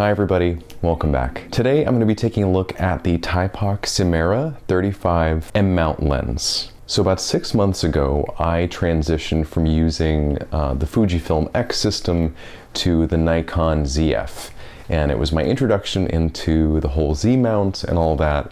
Hi everybody, welcome back. Today I'm going to be taking a look at the Thypoch Simera 35 M-mount lens. So about 6 months ago, I transitioned from using the Fujifilm X system to the Nikon Zf. And it was my introduction into the whole Z mount and all that.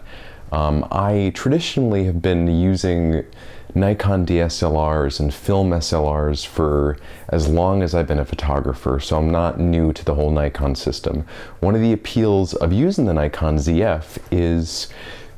I traditionally have been using Nikon DSLRs and film SLRs for as long as I've been a photographer, so I'm not new to the whole Nikon system. One of the appeals of using the Nikon Zf is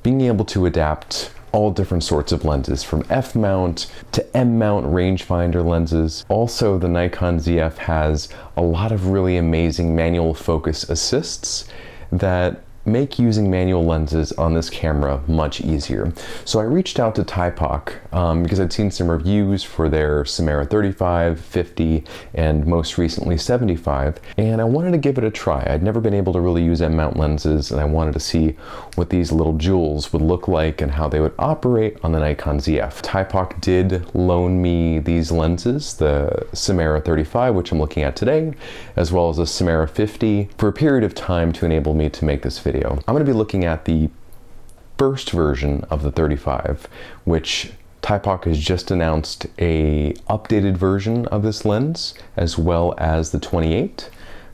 being able to adapt all different sorts of lenses, from F-mount to M-mount rangefinder lenses. Also, the Nikon Zf has a lot of really amazing manual focus assists that make using manual lenses on this camera much easier. So I reached out to Thypoch because I'd seen some reviews for their Simera 35, 50, and most recently 75, and I wanted to give it a try. I'd never been able to really use M-mount lenses, and I wanted to see what these little jewels would look like and how they would operate on the Nikon Zf. Thypoch did loan me these lenses, the Simera 35, which I'm looking at today, as well as the Simera 50, for a period of time to enable me to make this video. I'm going to be looking at the first version of the 35, which Thypoch has just announced a updated version of this lens, as well as the 28,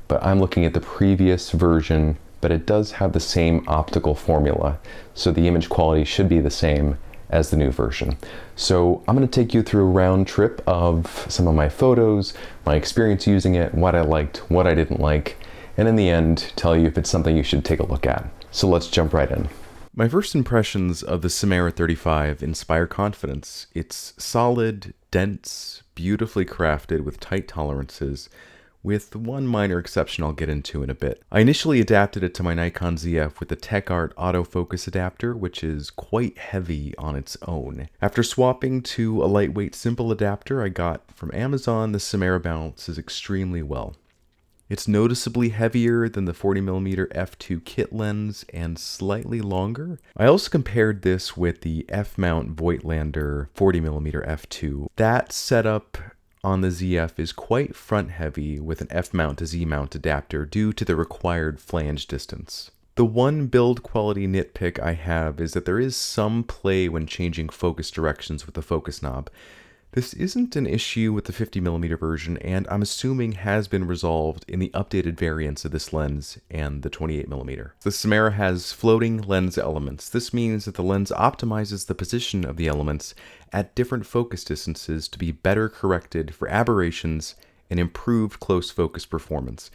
but I'm looking at the previous version, but it does have the same optical formula, so the image quality should be the same as the new version. So I'm going to take you through a round trip of some of my photos, my experience using it, what I liked, what I didn't like, and in the end, tell you if it's something you should take a look at. So let's jump right in. My first impressions of the Simera 35 inspire confidence. It's solid, dense, beautifully crafted with tight tolerances, with one minor exception I'll get into in a bit. I initially adapted it to my Nikon Zf with the TechArt autofocus adapter, which is quite heavy on its own. After swapping to a lightweight simple adapter I got from Amazon, the Simera balances extremely well. It's noticeably heavier than the 40mm f2 kit lens and slightly longer. I also compared this with the F-mount Voigtlander 40mm f2. That setup on the ZF is quite front heavy with an F-mount to Z-mount adapter due to the required flange distance. The one build quality nitpick I have is that there is some play when changing focus directions with the focus knob. This isn't an issue with the 50mm version, and I'm assuming has been resolved in the updated variants of this lens and the 28mm. The Simera has floating lens elements. This means that the lens optimizes the position of the elements at different focus distances to be better corrected for aberrations and improved close focus performance.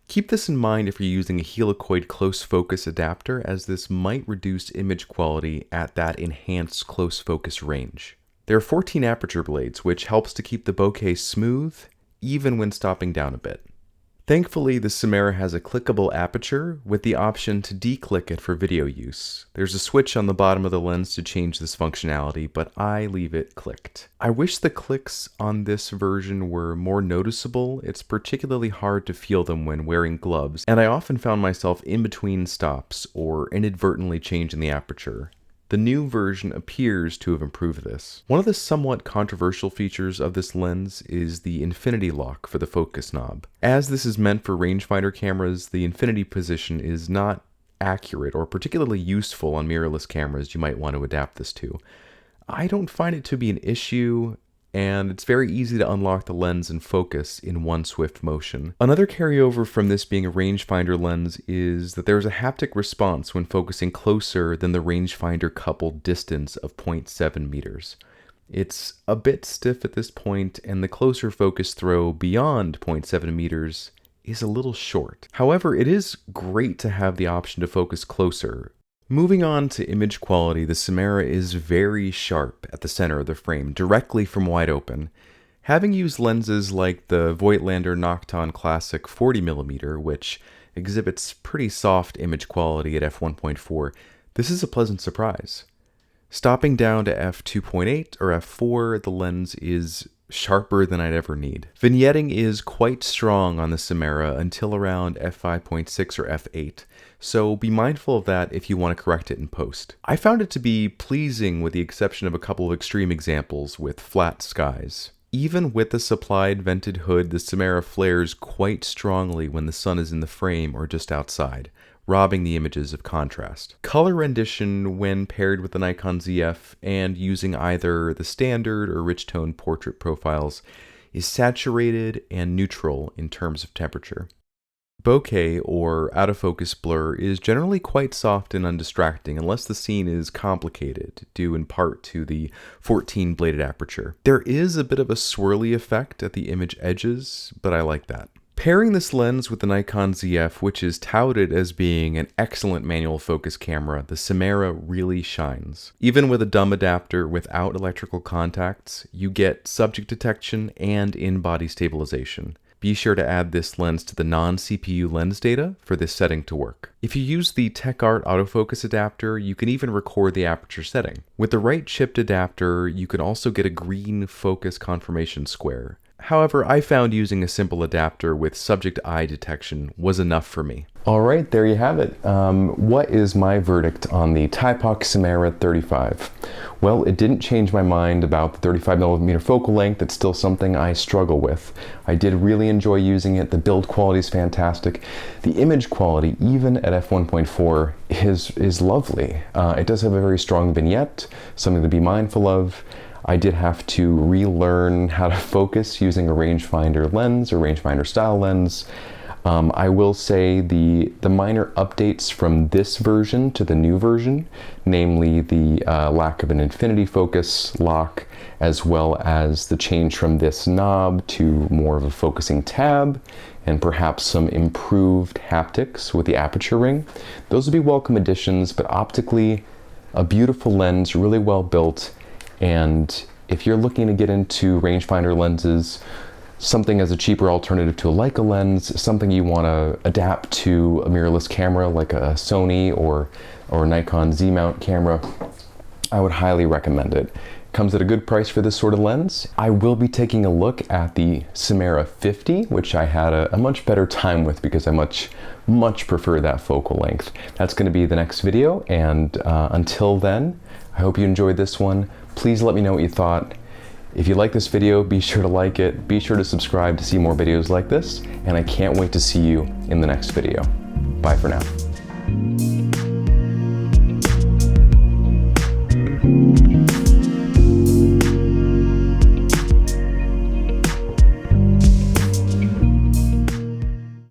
Keep this in mind if you're using a helicoid close focus adapter, as this might reduce image quality at that enhanced close focus range. There are 14 aperture blades, which helps to keep the bokeh smooth, even when stopping down a bit. Thankfully, the Simera has a clickable aperture with the option to declick it for video use. There's a switch on the bottom of the lens to change this functionality, but I leave it clicked. I wish the clicks on this version were more noticeable. It's particularly hard to feel them when wearing gloves, and I often found myself in between stops or inadvertently changing the aperture. The new version appears to have improved this. One of the somewhat controversial features of this lens is the infinity lock for the focus knob. As this is meant for rangefinder cameras, the infinity position is not accurate or particularly useful on mirrorless cameras you might want to adapt this to. I don't find it to be an issue, and it's very easy to unlock the lens and focus in one swift motion. Another carryover from this being a rangefinder lens is that there's a haptic response when focusing closer than the rangefinder coupled distance of 0.7 meters. It's a bit stiff at this point, and the closer focus throw beyond 0.7 meters is a little short. However, it is great to have the option to focus closer. Moving on to image quality, the Simera is very sharp at the center of the frame, directly from wide open. Having used lenses like the Voigtlander Nocton Classic 40mm, which exhibits pretty soft image quality at f1.4, this is a pleasant surprise. Stopping down to f2.8 or f4, the lens is sharper than I'd ever need. Vignetting is quite strong on the Simera until around f5.6 or f8, so be mindful of that if you want to correct it in post. I found it to be pleasing with the exception of a couple of extreme examples with flat skies. Even with the supplied vented hood, the Simera flares quite strongly when the sun is in the frame or just outside, robbing the images of contrast. Color rendition when paired with the Nikon Zf and using either the standard or rich tone portrait profiles is saturated and neutral in terms of temperature. Bokeh, or out of focus blur, is generally quite soft and undistracting unless the scene is complicated, due in part to the 14-bladed aperture. There is a bit of a swirly effect at the image edges, but I like that. Pairing this lens with the Nikon Zf, which is touted as being an excellent manual focus camera, the Simera really shines. Even with a dumb adapter without electrical contacts, you get subject detection and in-body stabilization. Be sure to add this lens to the non-CPU lens data for this setting to work. If you use the TechArt autofocus adapter, you can even record the aperture setting. With the right chipped adapter, you can also get a green focus confirmation square. However, I found using a simple adapter with subject eye detection was enough for me. All right, there you have it. What is my verdict on the Thypoch Simera 35? Well, it didn't change my mind about the 35mm focal length. It's still something I struggle with. I did really enjoy using it. The build quality is fantastic. The image quality, even at f1.4, is lovely. It does have a very strong vignette, something to be mindful of. I did have to relearn how to focus using a rangefinder lens or rangefinder style lens. I will say the minor updates from this version to the new version, namely the lack of an infinity focus lock, as well as the change from this knob to more of a focusing tab, and perhaps some improved haptics with the aperture ring. Those would be welcome additions, but optically, a beautiful lens, really well built. And if you're looking to get into rangefinder lenses, something as a cheaper alternative to a Leica lens, something you want to adapt to a mirrorless camera like a Sony or Nikon Z mount camera, I would highly recommend it. Comes at a good price for this sort of lens. I will be taking a look at the Simera 50, which I had a much better time with because I much prefer that focal length. That's going to be the next video, and until then, I hope you enjoyed this one. Please let me know what you thought. If you like this video, be sure to like it, be sure to subscribe to see more videos like this, and I can't wait to see you in the next video. Bye for now.